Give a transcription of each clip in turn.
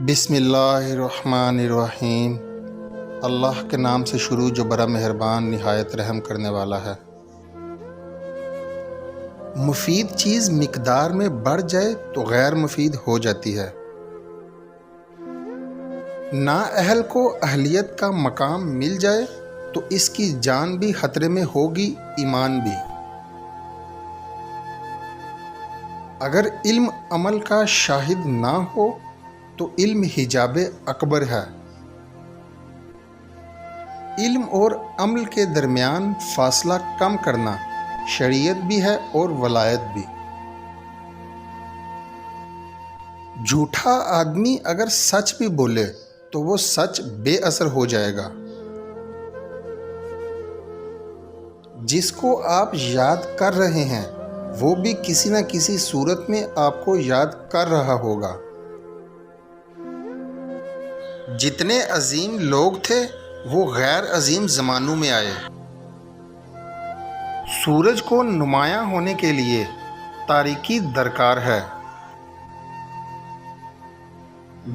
بسم اللہ الرحمن الرحیم۔ اللہ کے نام سے شروع جو بڑا مہربان نہایت رحم کرنے والا ہے۔ مفید چیز مقدار میں بڑھ جائے تو غیر مفید ہو جاتی ہے۔ نااہل کو اہلیت کا مقام مل جائے تو اس کی جان بھی خطرے میں ہوگی، ایمان بھی۔ اگر علم عمل کا شاہد نہ ہو تو علم حجاب اکبر ہے۔ علم اور عمل کے درمیان فاصلہ کم کرنا شریعت بھی ہے اور ولایت بھی۔ جھوٹا آدمی اگر سچ بھی بولے تو وہ سچ بے اثر ہو جائے گا۔ جس کو آپ یاد کر رہے ہیں وہ بھی کسی نہ کسی صورت میں آپ کو یاد کر رہا ہوگا۔ جتنے عظیم لوگ تھے وہ غیر عظیم زمانوں میں آئے۔ سورج کو نمایاں ہونے کے لیے تاریکی درکار ہے۔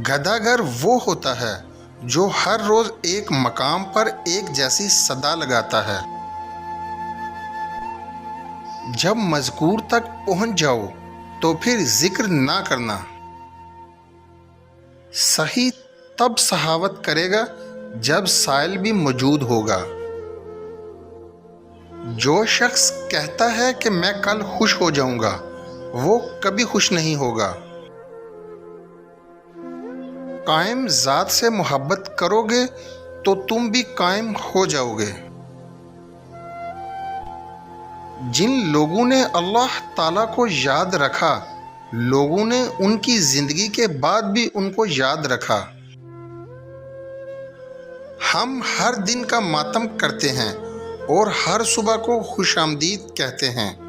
گدھا گر وہ ہوتا ہے جو ہر روز ایک مقام پر ایک جیسی صدا لگاتا ہے۔ جب مذکور تک پہنچ جاؤ تو پھر ذکر نہ کرنا۔ صحیح تب سخاوت کرے گا جب سائل بھی موجود ہوگا۔ جو شخص کہتا ہے کہ میں کل خوش ہو جاؤں گا وہ کبھی خوش نہیں ہوگا۔ قائم ذات سے محبت کرو گے تو تم بھی قائم ہو جاؤ گے۔ جن لوگوں نے اللہ تعالیٰ کو یاد رکھا لوگوں نے ان کی زندگی کے بعد بھی ان کو یاد رکھا۔ ہم ہر دن کا ماتم کرتے ہیں اور ہر صبح کو خوش آمدید کہتے ہیں۔